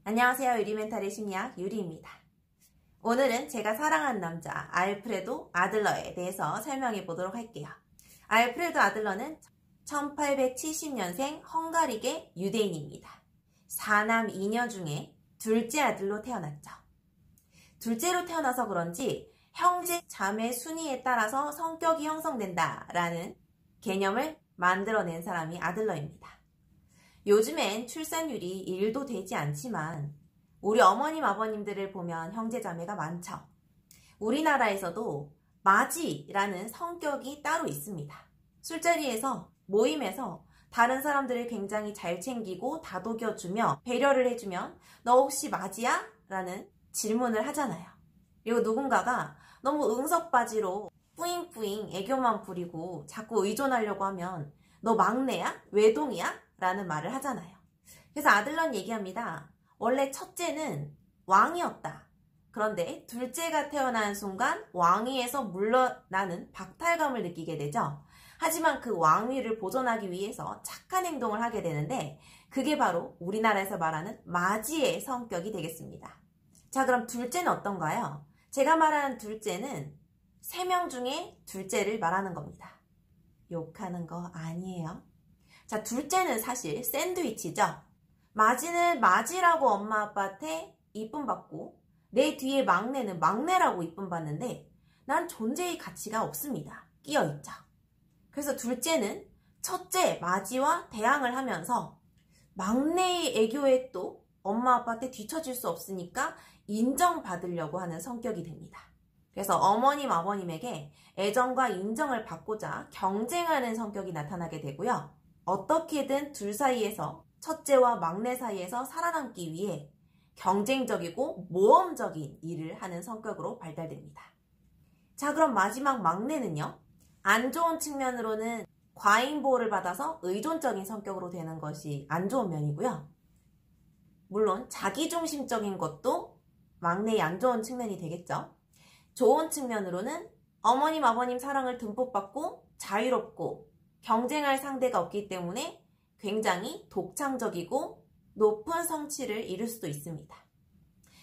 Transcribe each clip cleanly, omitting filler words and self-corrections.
안녕하세요. 유리멘탈의 심리학 유리입니다. 오늘은 제가 사랑하는 남자 알프레도 아들러에 대해서 설명해 보도록 할게요. 알프레도 아들러는 1870년생 헝가리계 유대인입니다. 4남 2녀 중에 둘째 아들로 태어났죠. 둘째로 태어나서 그런지 형제 자매 순위에 따라서 성격이 형성된다라는 개념을 만들어낸 사람이 아들러입니다. 요즘엔 출산율이 1도 되지 않지만 우리 어머님 아버님들을 보면 형제자매가 많죠. 우리나라에서도 마지라는 성격이 따로 있습니다. 술자리에서 모임에서 다른 사람들을 굉장히 잘 챙기고 다독여주며 배려를 해주면 너 혹시 마지야? 라는 질문을 하잖아요. 그리고 누군가가 너무 응석바지로 뿌잉뿌잉 애교만 부리고 자꾸 의존하려고 하면 너 막내야? 외동이야? 라는 말을 하잖아요. 그래서 아들러는 얘기합니다. 원래 첫째는 왕이었다. 그런데 둘째가 태어난 순간 왕위에서 물러나는 박탈감을 느끼게 되죠. 하지만 그 왕위를 보존하기 위해서 착한 행동을 하게 되는데 그게 바로 우리나라에서 말하는 마지의 성격이 되겠습니다. 자, 그럼 둘째는 어떤가요? 제가 말하는 둘째는 3명 중에 둘째를 말하는 겁니다. 욕하는 거 아니에요. 자, 둘째는 사실 샌드위치죠. 마지는 마지라고 엄마 아빠한테 이쁨 받고 내 뒤에 막내는 막내라고 이쁨 받는데 난 존재의 가치가 없습니다. 끼어있죠. 그래서 둘째는 첫째 마지와 대항을 하면서 막내의 애교에 또 엄마 아빠한테 뒤처질 수 없으니까 인정받으려고 하는 성격이 됩니다. 그래서 어머님 아버님에게 애정과 인정을 받고자 경쟁하는 성격이 나타나게 되고요. 어떻게든 둘 사이에서 첫째와 막내 사이에서 살아남기 위해 경쟁적이고 모험적인 일을 하는 성격으로 발달됩니다. 자, 그럼 마지막 막내는요. 안 좋은 측면으로는 과잉 보호를 받아서 의존적인 성격으로 되는 것이 안 좋은 면이고요. 물론 자기중심적인 것도 막내의 안 좋은 측면이 되겠죠. 좋은 측면으로는 어머님 아버님 사랑을 듬뿍 받고 자유롭고 경쟁할 상대가 없기 때문에 굉장히 독창적이고 높은 성취를 이룰 수도 있습니다.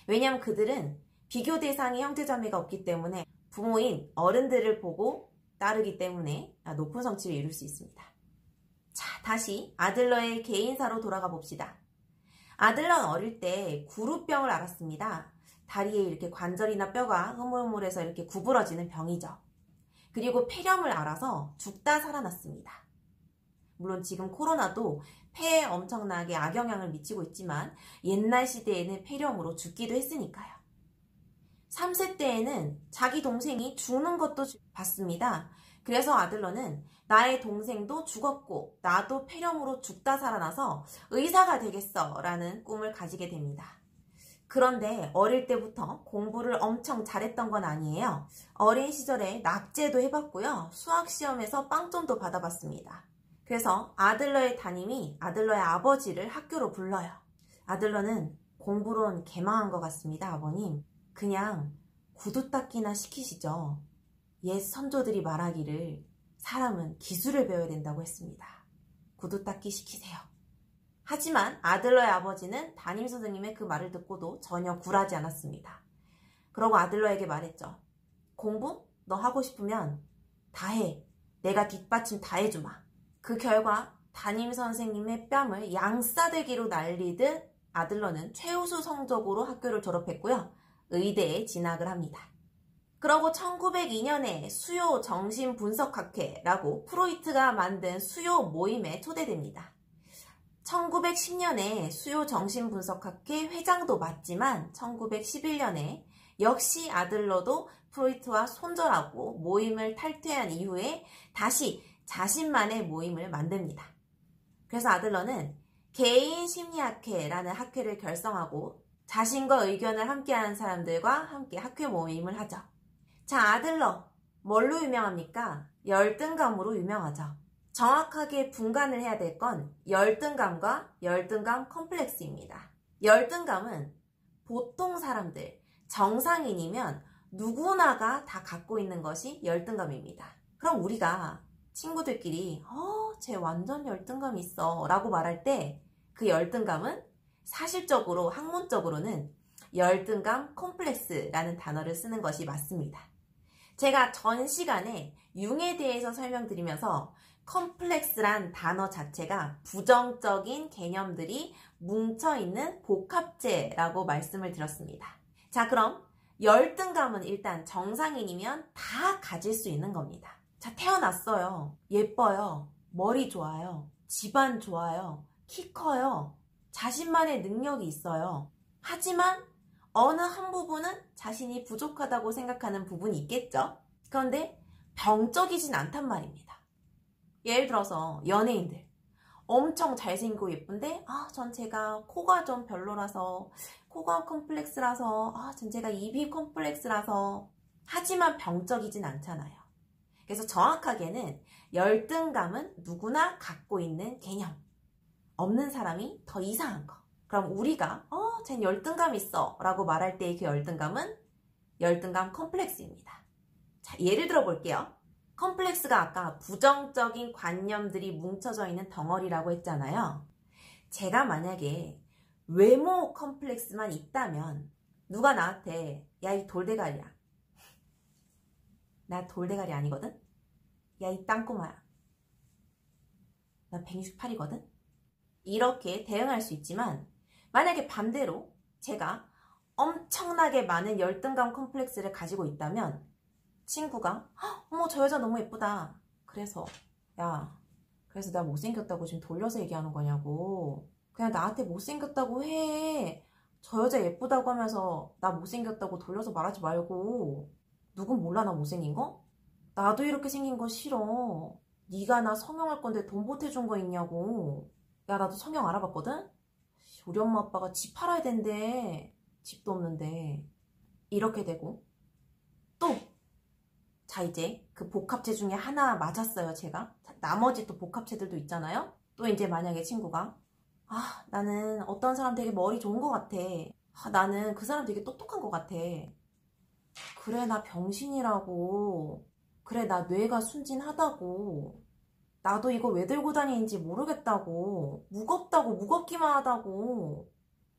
왜냐하면 그들은 비교 대상이 형제자매가 없기 때문에 부모인 어른들을 보고 따르기 때문에 높은 성취를 이룰 수 있습니다. 자, 다시 아들러의 개인사로 돌아가 봅시다. 아들러는 어릴 때 구루병을 앓았습니다. 다리에 이렇게 관절이나 뼈가 흐물흐물해서 이렇게 구부러지는 병이죠. 그리고 폐렴을 앓아서 죽다 살아났습니다. 물론 지금 코로나도 폐에 엄청나게 악영향을 미치고 있지만 옛날 시대에는 폐렴으로 죽기도 했으니까요. 3세 때에는 자기 동생이 죽는 것도 봤습니다. 그래서 아들러는 나의 동생도 죽었고 나도 폐렴으로 죽다 살아나서 의사가 되겠어 라는 꿈을 가지게 됩니다. 그런데 어릴 때부터 공부를 엄청 잘했던 건 아니에요. 어린 시절에 낙제도 해봤고요. 수학시험에서 빵점도 받아봤습니다. 그래서 아들러의 담임이 아들러의 아버지를 학교로 불러요. 아들러는 공부론 개망한 것 같습니다. 아버님, 그냥 구두 닦기나 시키시죠. 옛 선조들이 말하기를 사람은 기술을 배워야 된다고 했습니다. 구두 닦기 시키세요. 하지만 아들러의 아버지는 담임선생님의 그 말을 듣고도 전혀 굴하지 않았습니다. 그러고 아들러에게 말했죠. 공부? 너 하고 싶으면 다 해. 내가 뒷받침 다 해주마. 그 결과 담임선생님의 뺨을 양싸대기로 날리듯 아들러는 최우수 성적으로 학교를 졸업했고요. 의대에 진학을 합니다. 그러고 1902년에 수요 정신분석학회라고 프로이트가 만든 수요 모임에 초대됩니다. 1910년에 수요정신분석학회 회장도 맡지만 1911년에 역시 아들러도 프로이트와 손절하고 모임을 탈퇴한 이후에 다시 자신만의 모임을 만듭니다. 그래서 아들러는 개인심리학회라는 학회를 결성하고 자신과 의견을 함께하는 사람들과 함께 학회 모임을 하죠. 자, 아들러 뭘로 유명합니까? 열등감으로 유명하죠. 정확하게 분간을 해야 될 건 열등감과 열등감 컴플렉스입니다. 열등감은 보통 사람들, 정상인이면 누구나가 다 갖고 있는 것이 열등감입니다. 그럼 우리가 친구들끼리 쟤 완전 열등감 있어 라고 말할 때 그 열등감은 사실적으로 학문적으로는 열등감 콤플렉스라는 단어를 쓰는 것이 맞습니다. 제가 전 시간에 융에 대해서 설명드리면서 컴플렉스란 단어 자체가 부정적인 개념들이 뭉쳐있는 복합체라고 말씀을 드렸습니다. 자, 그럼 열등감은 일단 정상인이면 다 가질 수 있는 겁니다. 자, 태어났어요. 예뻐요. 머리 좋아요. 집안 좋아요. 키 커요. 자신만의 능력이 있어요. 하지만 어느 한 부분은 자신이 부족하다고 생각하는 부분이 있겠죠. 그런데 병적이진 않단 말입니다. 예를 들어서 연예인들 엄청 잘생기고 예쁜데 전 제가 코가 좀 별로라서, 코가 컴플렉스라서, 전 제가 입이 컴플렉스라서, 하지만 병적이진 않잖아요. 그래서 정확하게는 열등감은 누구나 갖고 있는 개념. 없는 사람이 더 이상한 거. 그럼 우리가 쟨 열등감 있어 라고 말할 때의 그 열등감은 열등감 컴플렉스입니다. 자, 예를 들어 볼게요. 컴플렉스가 아까 부정적인 관념들이 뭉쳐져 있는 덩어리라고 했잖아요. 제가 만약에 외모 컴플렉스만 있다면 누가 나한테 야, 이 돌대가리야. 나 돌대가리 아니거든? 야, 이 땅꼬마야. 나 168이거든? 이렇게 대응할 수 있지만 만약에 반대로 제가 엄청나게 많은 열등감 컴플렉스를 가지고 있다면 친구가 어머, 저 여자 너무 예쁘다. 그래서 내가 못생겼다고 지금 돌려서 얘기하는 거냐고. 그냥 나한테 못생겼다고 해. 저 여자 예쁘다고 하면서 나 못생겼다고 돌려서 말하지 말고. 누군 몰라 나 못생긴 거? 나도 이렇게 생긴 거 싫어. 네가 나 성형할 건데 돈 보태준 거 있냐고. 야, 나도 성형 알아봤거든? 우리 엄마 아빠가 집 팔아야 된대. 집도 없는데. 이렇게 되고. 또 자, 이제 그 복합체 중에 하나 맞았어요, 제가. 나머지 또 복합체들도 있잖아요. 또 이제 만약에 친구가 나는 어떤 사람 되게 머리 좋은 것 같아. 나는 그 사람 되게 똑똑한 것 같아. 그래, 나 병신이라고. 그래, 나 뇌가 순진하다고. 나도 이거 왜 들고 다니는지 모르겠다고. 무겁다고, 무겁기만 하다고.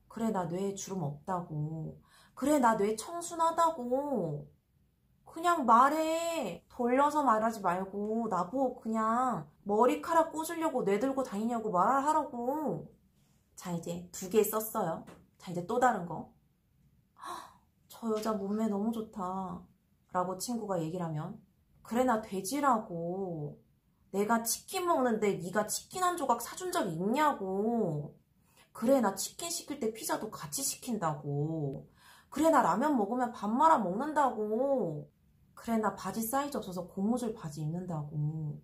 그래, 나 뇌에 주름 없다고. 그래, 나 뇌 청순하다고. 그냥 말해. 돌려서 말하지 말고 나보고 그냥 머리카락 꽂으려고 뇌 들고 다니냐고 말하라고. 자, 이제 2개 썼어요. 자, 이제 또 다른 거. 저 여자 몸매 너무 좋다 라고 친구가 얘기를 하면 그래, 나 돼지라고. 내가 치킨 먹는데 네가 치킨 한 조각 사준 적이 있냐고. 그래, 나 치킨 시킬 때 피자도 같이 시킨다고. 그래, 나 라면 먹으면 밥 말아 먹는다고. 그래, 나 바지 사이즈 없어서 고무줄 바지 입는다고.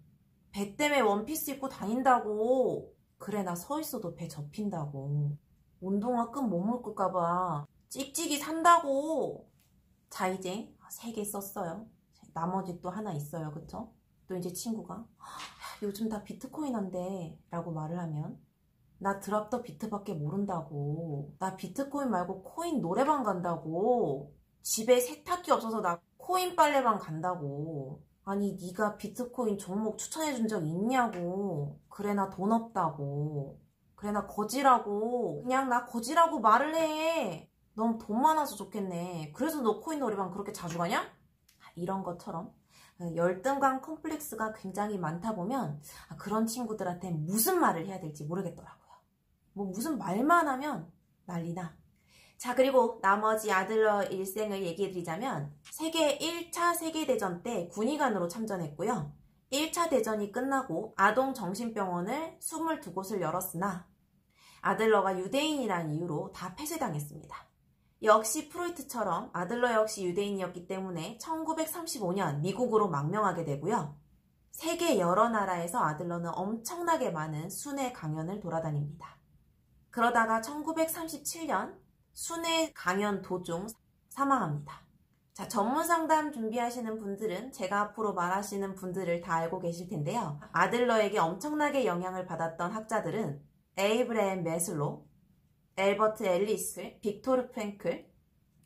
배 때문에 원피스 입고 다닌다고. 그래, 나 서 있어도 배 접힌다고. 운동화 끈 못 묶을까봐 찍찍이 산다고. 자, 이제 3개 썼어요. 나머지 또 하나 있어요. 그쵸? 또 이제 친구가 요즘 다 비트코인 한대 라고 말을 하면 나 드랍더 비트밖에 모른다고. 나 비트코인 말고 코인 노래방 간다고. 집에 세탁기 없어서 나 코인 빨래방 간다고. 아니, 네가 비트코인 종목 추천해준 적 있냐고. 그래, 나 돈 없다고. 그래, 나 거지라고. 그냥 나 거지라고 말을 해. 넌 돈 많아서 좋겠네. 그래서 너 코인 노래방 그렇게 자주 가냐? 이런 것처럼 열등감 컴플렉스가 굉장히 많다 보면 그런 친구들한테 무슨 말을 해야 될지 모르겠더라고요. 뭐 무슨 말만 하면 난리나. 자, 그리고 나머지 아들러 일생을 얘기해드리자면 세계 1차 세계대전 때 군의관으로 참전했고요. 1차 대전이 끝나고 아동정신병원을 22곳을 열었으나 아들러가 유대인이라는 이유로 다 폐쇄당했습니다. 역시 프로이트처럼 아들러 역시 유대인이었기 때문에 1935년 미국으로 망명하게 되고요. 세계 여러 나라에서 아들러는 엄청나게 많은 순회 강연을 돌아다닙니다. 그러다가 1937년 순회 강연 도중 사망합니다. 자, 전문 상담 준비하시는 분들은 제가 앞으로 말하시는 분들을 다 알고 계실 텐데요. 아들러에게 엄청나게 영향을 받았던 학자들은 에이브레햄 메슬로, 엘버트 앨리스, 빅토르 프랭클,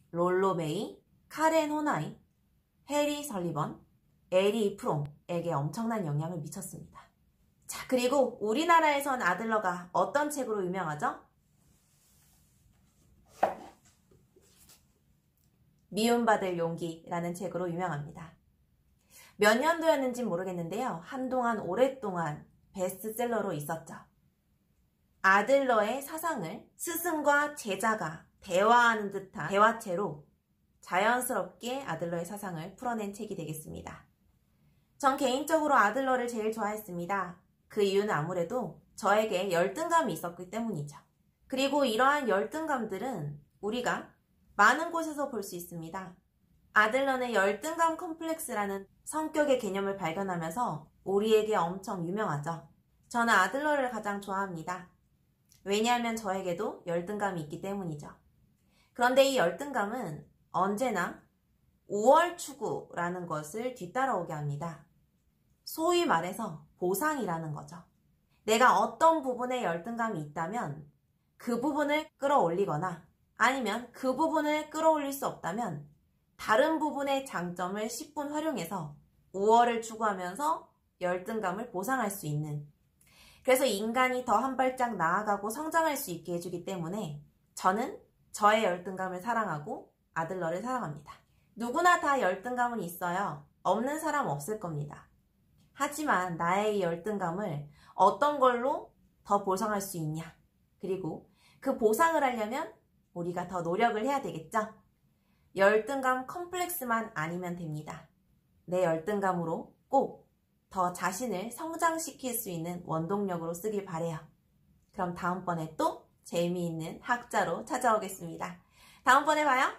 롤로 메이, 카렌 호나이, 해리 설리번, 에리 프롬에게 엄청난 영향을 미쳤습니다. 자, 그리고 우리나라에선 아들러가 어떤 책으로 유명하죠? 미움받을 용기라는 책으로 유명합니다. 몇 년도였는지 모르겠는데요. 한동안 오랫동안 베스트셀러로 있었죠. 아들러의 사상을 스승과 제자가 대화하는 듯한 대화체로 자연스럽게 아들러의 사상을 풀어낸 책이 되겠습니다. 전 개인적으로 아들러를 제일 좋아했습니다. 그 이유는 아무래도 저에게 열등감이 있었기 때문이죠. 그리고 이러한 열등감들은 우리가 많은 곳에서 볼 수 있습니다. 아들러는 열등감 컴플렉스라는 성격의 개념을 발견하면서 우리에게 엄청 유명하죠. 저는 아들러를 가장 좋아합니다. 왜냐하면 저에게도 열등감이 있기 때문이죠. 그런데 이 열등감은 언제나 우월 추구라는 것을 뒤따라오게 합니다. 소위 말해서 보상이라는 거죠. 내가 어떤 부분에 열등감이 있다면 그 부분을 끌어올리거나 아니면 그 부분을 끌어올릴 수 없다면 다른 부분의 장점을 10분 활용해서 우월을 추구하면서 열등감을 보상할 수 있는, 그래서 인간이 더 한 발짝 나아가고 성장할 수 있게 해주기 때문에 저는 저의 열등감을 사랑하고 아들러를 사랑합니다. 누구나 다 열등감은 있어요. 없는 사람 없을 겁니다. 하지만 나의 이 열등감을 어떤 걸로 더 보상할 수 있냐, 그리고 그 보상을 하려면 우리가 더 노력을 해야 되겠죠? 열등감 컴플렉스만 아니면 됩니다. 내 열등감으로 꼭 더 자신을 성장시킬 수 있는 원동력으로 쓰길 바래요. 그럼 다음번에 또 재미있는 학자로 찾아오겠습니다. 다음번에 봐요.